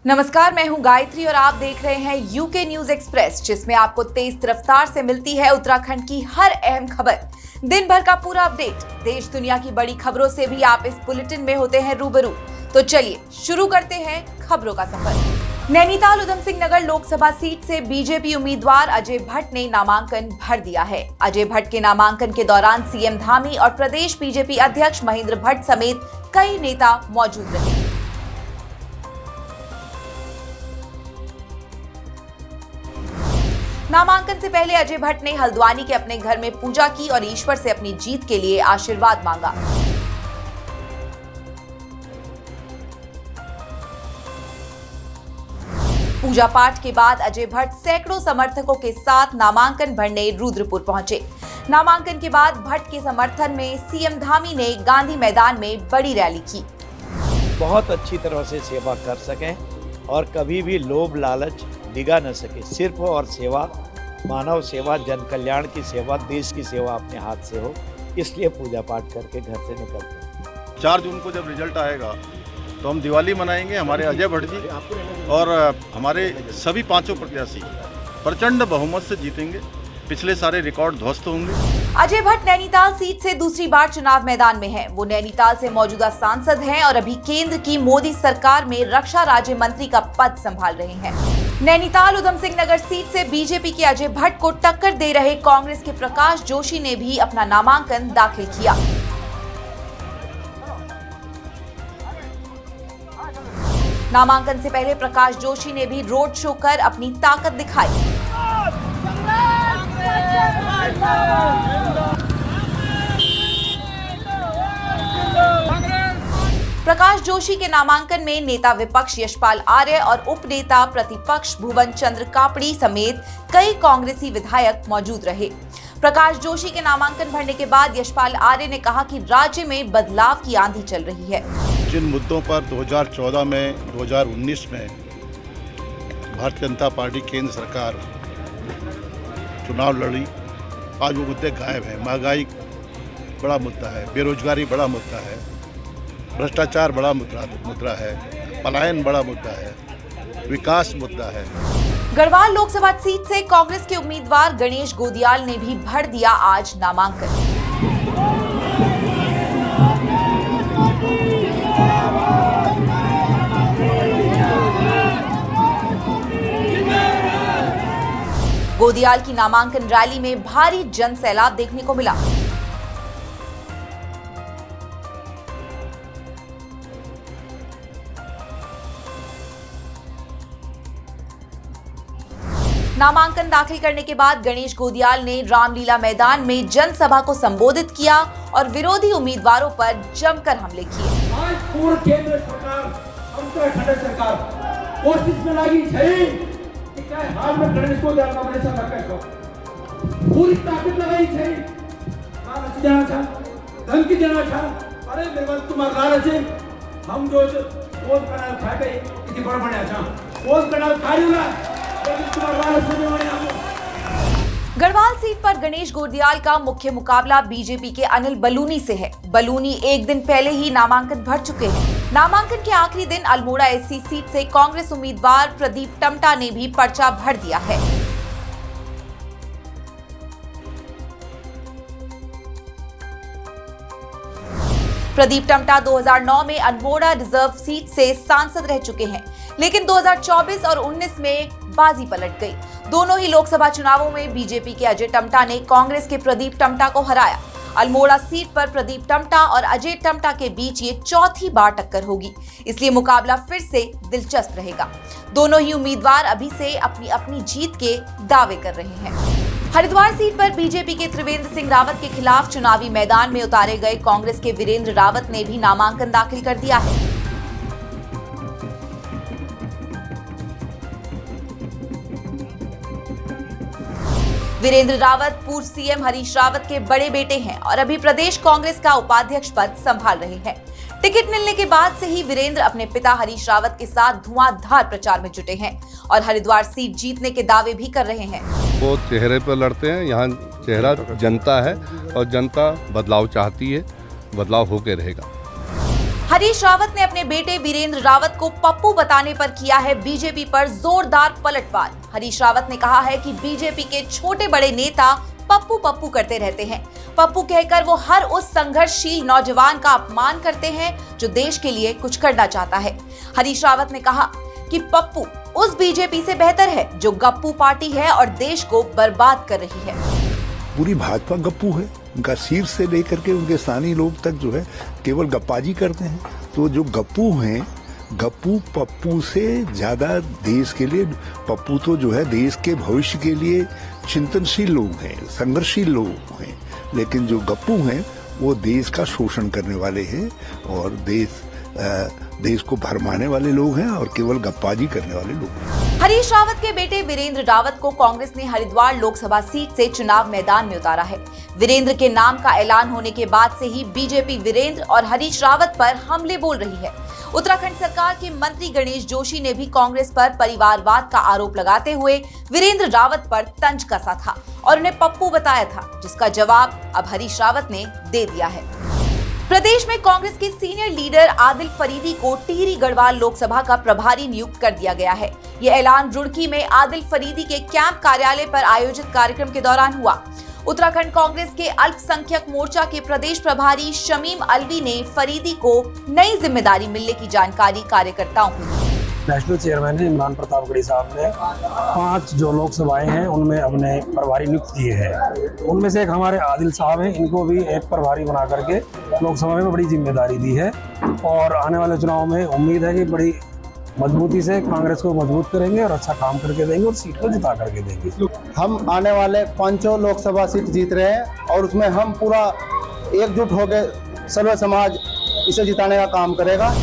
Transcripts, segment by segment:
नमस्कार, मैं हूं गायत्री और आप देख रहे हैं यूके न्यूज एक्सप्रेस, जिसमें आपको तेज रफ्तार से मिलती है उत्तराखंड की हर अहम खबर। दिन भर का पूरा अपडेट, देश दुनिया की बड़ी खबरों से भी आप इस बुलेटिन में होते हैं रूबरू। तो चलिए शुरू करते हैं खबरों का सफर। नैनीताल उधम सिंह नगर लोकसभा सीट से बीजेपी उम्मीदवार अजय भट्ट ने नामांकन भर दिया है। अजय भट्ट के नामांकन के दौरान सीएम धामी और प्रदेश बीजेपी अध्यक्ष महेंद्र भट्ट समेत कई नेता मौजूद रहे। नामांकन से पहले अजय भट्ट ने हल्द्वानी के अपने घर में पूजा की और ईश्वर से अपनी जीत के लिए आशीर्वाद मांगा। पूजा पाठ के बाद अजय भट्ट सैकड़ों समर्थकों के साथ नामांकन भरने रुद्रपुर पहुंचे। नामांकन के बाद भट्ट के समर्थन में सीएम धामी ने गांधी मैदान में बड़ी रैली की। बहुत अच्छी तरह से सेवा कर सकें और कभी भी लोभ लालच दिगा न सके। सिर्फ और सेवा, मानव सेवा, जन कल्याण की सेवा, देश की सेवा अपने हाथ से हो, इसलिए पूजा पाठ करके घर से निकलते हैं। 4 जून को जब रिजल्ट आएगा तो हम दिवाली मनाएंगे। हमारे अजय भट्ट जी और हमारे सभी 5 प्रत्याशी प्रचंड बहुमत से जीतेंगे। पिछले सारे रिकॉर्ड ध्वस्त होंगे। अजय भट्ट नैनीताल सीट से दूसरी बार चुनाव मैदान में हैं। वो नैनीताल से मौजूदा सांसद हैं और अभी केंद्र की मोदी सरकार में रक्षा राज्य मंत्री का पद संभाल रहे हैं। नैनीताल उधम सिंह नगर सीट से बीजेपी के अजय भट्ट को टक्कर दे रहे कांग्रेस के प्रकाश जोशी ने भी अपना नामांकन दाखिल किया। नामांकन से पहले प्रकाश जोशी ने भी रोड शो कर अपनी ताकत दिखाई। प्रकाश जोशी के नामांकन में नेता विपक्ष यशपाल आर्य और उप नेता प्रतिपक्ष भुवन चंद्र कापड़ी समेत कई कांग्रेसी विधायक मौजूद रहे। प्रकाश जोशी के नामांकन भरने के बाद यशपाल आर्य ने कहा कि राज्य में बदलाव की आंधी चल रही है। जिन मुद्दों पर 2014 में 2019 में भारतीय जनता पार्टी केंद्र सरकार चुनाव लड़ी, आज वो मुद्दे गायब हैं। महंगाई बड़ा मुद्दा है, बेरोजगारी बड़ा मुद्दा है, भ्रष्टाचार बड़ा मुद्दा है, पलायन बड़ा मुद्दा है, विकास मुद्दा है। गढ़वाल लोकसभा सीट से कांग्रेस के उम्मीदवार गणेश गोदियाल ने भी भर दिया आज नामांकन। गोदियाल की नामांकन रैली में भारी जन सैलाब देखने को मिला। नामांकन दाखिल करने के बाद गणेश गोदियाल ने रामलीला मैदान में जनसभा को संबोधित किया और विरोधी उम्मीदवारों पर जमकर हमले किए। आज पूर्ण केंद्र सरकार, उत्तराखंड सरकार कोशिश में लगी है कि क्या हाल में गणेश गोदियाल का बड़े सरकार को पूरी ताकत लगाई है। लालच देना था, धमकी देना था। अरे मेरे तुम्हारा लालच है, हम जो वोट कनाल खा गए इतनी बड़ बने था, वोट कनाल खा लिया। गढ़वाल सीट पर गणेश गोदियाल का मुख्य मुकाबला बीजेपी के अनिल बलूनी से है। बलूनी एक दिन पहले ही नामांकन भर चुके हैं। नामांकन के आखिरी दिन अल्मोड़ा एससी सीट से कांग्रेस उम्मीदवार प्रदीप टमटा ने भी पर्चा भर दिया है। प्रदीप टमटा 2009 में अल्मोड़ा रिजर्व सीट से सांसद रह चुके हैं, लेकिन 2024 और 19 में बाजी पलट गई। दोनों ही लोकसभा चुनावों में बीजेपी के अजय टमटा ने कांग्रेस के प्रदीप टमटा को हराया। अल्मोड़ा सीट पर प्रदीप टमटा और अजय टमटा के बीच ये चौथी बार टक्कर होगी, इसलिए मुकाबला फिर से दिलचस्प रहेगा। दोनों ही उम्मीदवार अभी से अपनी अपनी जीत के दावे कर रहे हैं। हरिद्वार सीट पर बीजेपी के त्रिवेंद्र सिंह रावत के खिलाफ चुनावी मैदान में उतारे गए कांग्रेस के वीरेंद्र रावत ने भी नामांकन दाखिल कर दिया है। वीरेंद्र रावत पूर्व सीएम हरीश रावत के बड़े बेटे हैं और अभी प्रदेश कांग्रेस का उपाध्यक्ष पद संभाल रहे हैं। टिकट मिलने के बाद से ही वीरेंद्र अपने पिता हरीश रावत के साथ धुआंधार प्रचार में जुटे हैं और हरिद्वार सीट जीतने के दावे भी कर रहे हैं। वो चेहरे पर लड़ते हैं, यहाँ चेहरा जनता है और जनता बदलाव चाहती है, बदलाव होके रहेगा। हरीश रावत ने अपने बेटे वीरेंद्र रावत को पप्पू बताने पर किया है बीजेपी पर जोरदार पलटवार। हरीश रावत ने कहा है कि बीजेपी के छोटे बड़े नेता पप्पू पप्पू करते रहते हैं। पप्पू कहकर वो हर उस संघर्षशील नौजवान का अपमान करते हैं जो देश के लिए कुछ करना चाहता है। हरीश रावत ने कहा कि पप्पू उस बीजेपी से बेहतर है जो गप्पू पार्टी है और देश को बर्बाद कर रही है। पूरी भाजपा गप्पू है, उनका शीर्ष से लेकर के उनके स्थानीय लोग तक जो है केवल गप्पाजी करते हैं। तो जो गप्पू हैं, गप्पू पप्पू से ज्यादा देश के लिए, पप्पू तो जो है देश के भविष्य के लिए चिंतनशील लोग हैं, संघर्षशील लोग हैं, लेकिन जो गप्पू हैं वो देश का शोषण करने वाले हैं और देश को भरमाने वाले लोग हैं और केवल गप्पाजी करने वाले लोग हैं। हरीश रावत के बेटे वीरेंद्र रावत को कांग्रेस ने हरिद्वार लोकसभा सीट से चुनाव मैदान में उतारा है। वीरेंद्र के नाम का ऐलान होने के बाद से ही बीजेपी वीरेंद्र और हरीश रावत पर हमले बोल रही है। उत्तराखंड सरकार के मंत्री गणेश जोशी ने भी कांग्रेस पर परिवारवाद का आरोप लगाते हुए वीरेंद्र रावत पर तंज कसा था और उन्हें पप्पू बताया था, जिसका जवाब अब हरीश रावत ने दे दिया है। प्रदेश में कांग्रेस के सीनियर लीडर आदिल फरीदी को टिहरी गढ़वाल लोकसभा का प्रभारी नियुक्त कर दिया गया है। यह ऐलान रुड़की में आदिल फरीदी के कैंप कार्यालय पर आयोजित कार्यक्रम के दौरान हुआ। उत्तराखंड कांग्रेस के अल्पसंख्यक मोर्चा के प्रदेश प्रभारी शमीम अलवी ने फरीदी को नई जिम्मेदारी मिलने की जानकारी कार्यकर्ताओं को दी। नेशनल चेयरमैन इमरान प्रतापगढ़ी साहब ने 5 जो लोकसभाएं हैं उनमें अपने प्रभारी नियुक्त किए हैं। उनमें से एक हमारे आदिल साहब हैं, इनको भी एक प्रभारी बना करके लोकसभा में बड़ी जिम्मेदारी दी है और आने वाले चुनाव में उम्मीद है कि बड़ी मजबूती से कांग्रेस को मजबूत करेंगे और अच्छा काम करके देंगे और सीट को जिता करके देंगे। हम आने वाले 5 लोकसभा सीट जीत रहे हैं और उसमें हम पूरा एकजुट होकर सर्व समाज इसे जिताने का काम करेगा।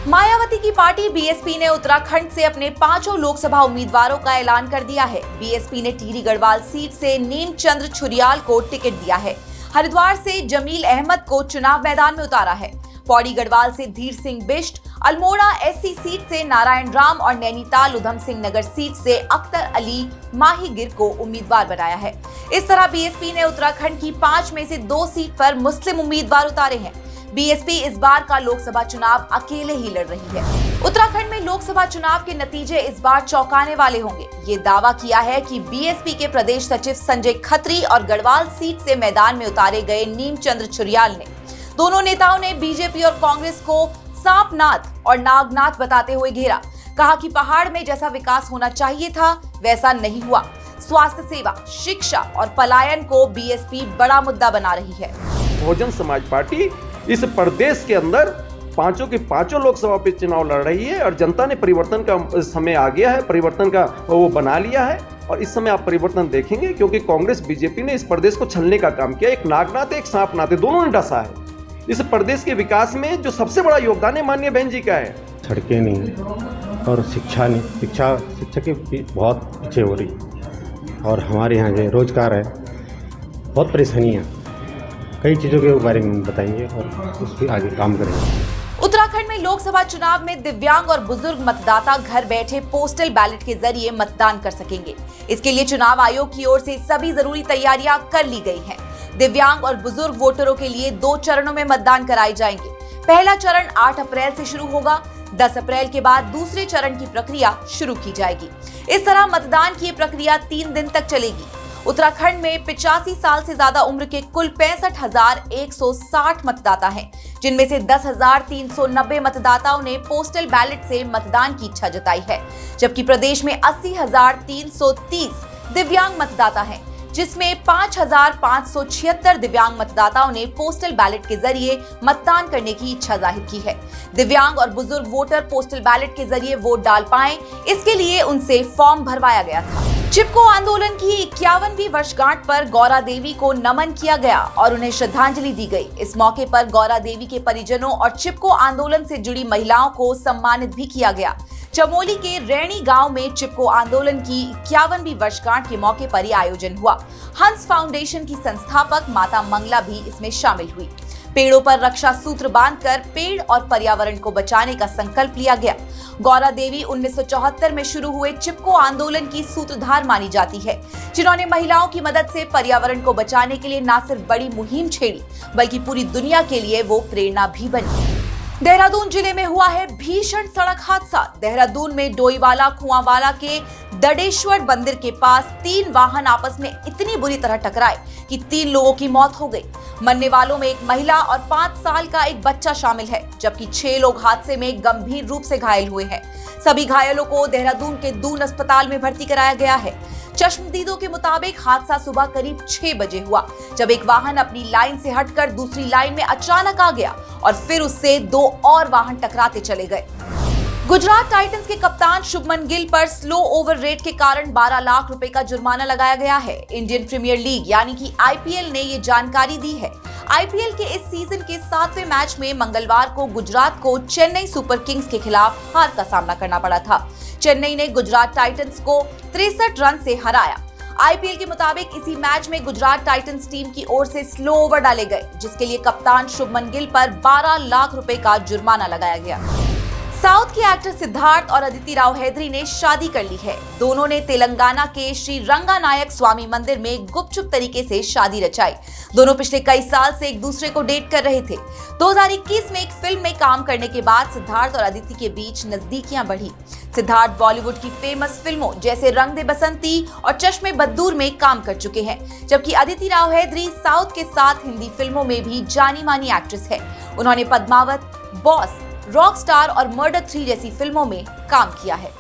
मायावती की पार्टी बीएसपी ने उत्तराखंड से अपने 5 लोकसभा उम्मीदवारों का ऐलान कर दिया है। बीएसपी ने टिहरी गढ़वाल सीट से नीमचंद्र छुरियाल को टिकट दिया है। हरिद्वार से जमील अहमद को चुनाव मैदान में उतारा है। पौड़ी गढ़वाल से धीर सिंह बिष्ट, अल्मोड़ा एससी सीट से नारायण राम और नैनीताल उधम सिंह नगर सीट से अख्तर अली माहीगिर को उम्मीदवार बनाया है। इस तरह बीएसपी ने उत्तराखंड की 5 में से 2 सीट पर मुस्लिम उम्मीदवार उतारे हैं। बीएसपी इस बार का लोकसभा चुनाव अकेले ही लड़ रही है। उत्तराखंड में लोकसभा चुनाव के नतीजे इस बार चौंकाने वाले होंगे। ये दावा किया है कि बीएसपी के प्रदेश सचिव संजय खत्री और गढ़वाल सीट से मैदान में उतारे गए नीमचंद्र छुरियाल ने। दोनों नेताओं ने बीजेपी और कांग्रेस को सांपनाथ और नागनाथ बताते हुए घेरा। कहा कि पहाड़ में जैसा विकास होना चाहिए था वैसा नहीं हुआ। स्वास्थ्य सेवा, शिक्षा और पलायन को बीएसपी बड़ा मुद्दा बना रही है। बहुजन समाज पार्टी इस प्रदेश के अंदर 5 के 5 लोकसभा पे चुनाव लड़ रही है और जनता ने परिवर्तन का समय आ गया है, परिवर्तन का वो बना लिया है और इस समय आप परिवर्तन देखेंगे क्योंकि कांग्रेस बीजेपी ने इस प्रदेश को छलने का काम किया। एक नागनाथ एक सांपनाथ, दोनों ने डसा है। इस प्रदेश के विकास में जो सबसे बड़ा योगदान है माननीय बहन जी का है। सड़कें नहीं और शिक्षा नहीं, शिक्षा की बहुत पीछे हो रही और हमारे यहाँ जो रोजगार है बहुत परेशानियाँ, कई चीज़ों के बारे में बताएंगे और उस पर आगे काम करेंगे। उत्तराखंड में लोकसभा चुनाव में दिव्यांग और बुजुर्ग मतदाता घर बैठे पोस्टल बैलेट के जरिए मतदान कर सकेंगे। इसके लिए चुनाव आयोग की ओर से सभी जरूरी तैयारियां कर ली गई हैं। दिव्यांग और बुजुर्ग वोटरों के लिए 2 चरणों में मतदान कराए जाएंगे। पहला चरण 8 अप्रैल से शुरू होगा। 10 अप्रैल के बाद दूसरे चरण की प्रक्रिया शुरू की जाएगी। इस तरह मतदान की प्रक्रिया 3 दिन तक चलेगी। उत्तराखंड में 85 साल से ज्यादा उम्र के कुल 65,160 मतदाता हैं, जिनमें से 10,390 मतदाताओं ने पोस्टल बैलेट से मतदान की इच्छा जताई है, जबकि प्रदेश में 80,330 दिव्यांग मतदाता हैं, जिसमें 5,576 दिव्यांग मतदाताओं ने पोस्टल बैलेट के जरिए मतदान करने की इच्छा जाहिर की है। दिव्यांग और बुजुर्ग वोटर पोस्टल बैलेट के जरिए वोट डाल पाएं, इसके लिए उनसे फॉर्म भरवाया गया था। चिपको आंदोलन की 51वीं वर्षगांठ पर गौरा देवी को नमन किया गया और उन्हें श्रद्धांजलि दी गई। इस मौके पर गौरा देवी के परिजनों और चिपको आंदोलन से जुड़ी महिलाओं को सम्मानित भी किया गया। चमोली के रैणी गांव में चिपको आंदोलन की 51वीं वर्षगांठ के मौके पर यह आयोजन हुआ। हंस फाउंडेशन की संस्थापक माता मंगला भी इसमें शामिल हुई। पेड़ों पर रक्षा सूत्र बांधकर पेड़ और पर्यावरण को बचाने का संकल्प लिया गया। गौरा देवी 1974 में शुरू हुए चिपको आंदोलन की सूत्रधार मानी जाती है, जिन्होंने महिलाओं की मदद से पर्यावरण को बचाने के लिए न सिर्फ बड़ी मुहिम छेड़ी, बल्कि पूरी दुनिया के लिए वो प्रेरणा भी बनी। देहरादून जिले में हुआ है भीषण सड़क हादसा। देहरादून में डोईवाला कुआंवाला के दडेश्वर मंदिर के पास 3 वाहन आपस में इतनी बुरी तरह टकराए कि 3 लोगों की मौत हो गई। मरने वालों में एक महिला और 5 साल का एक बच्चा शामिल है, जबकि 6 लोग हादसे में गंभीर रूप से घायल हुए हैं। सभी घायलों को देहरादून के दून अस्पताल में भर्ती कराया गया है। चश्मदीदों के मुताबिक हादसा सुबह करीब 6 बजे हुआ, जब एक वाहन अपनी लाइन से हटकर दूसरी लाइन में अचानक आ गया और फिर उससे 2 और वाहन टकराते चले गए। गुजरात टाइटंस के कप्तान शुभमन गिल पर स्लो ओवर रेट के कारण 12 लाख रुपए का जुर्माना लगाया गया है। इंडियन प्रीमियर लीग यानी कि आईपीएल ने ये जानकारी दी है। आईपीएल के इस सीजन के 7वें मैच में मंगलवार को गुजरात को चेन्नई सुपर किंग्स के खिलाफ हार का सामना करना पड़ा था। चेन्नई ने गुजरात टाइटंस को 63 रन से हराया। आईपीएल के मुताबिक इसी मैच में गुजरात टाइटंस टीम की ओर से स्लो ओवर डाले गए, जिसके लिए कप्तान शुभमन गिल पर 12 लाख रुपए का जुर्माना लगाया गया। साउथ के एक्टर सिद्धार्थ और अदिति राव हैदरी ने शादी कर ली है। दोनों ने तेलंगाना के श्री रंगानायक स्वामी मंदिर में गुपचुप तरीके से शादी रचाई। दोनों पिछले कई साल से एक दूसरे को डेट कर रहे थे। 2021 में एक फिल्म में काम करने के बाद सिद्धार्थ और अदिति के बीच नजदीकियां बढ़ी। सिद्धार्थ बॉलीवुड की फेमस फिल्मों जैसे रंग दे बसंती और चश्मे बद्दूर में काम कर चुके हैं, जबकि अदिति राव हैदरी साउथ के साथ हिंदी फिल्मों में भी जानी मानी एक्ट्रेस है। उन्होंने पद्मावत, बॉस, रॉक स्टार और मर्डर 3 जैसी फिल्मों में काम किया है।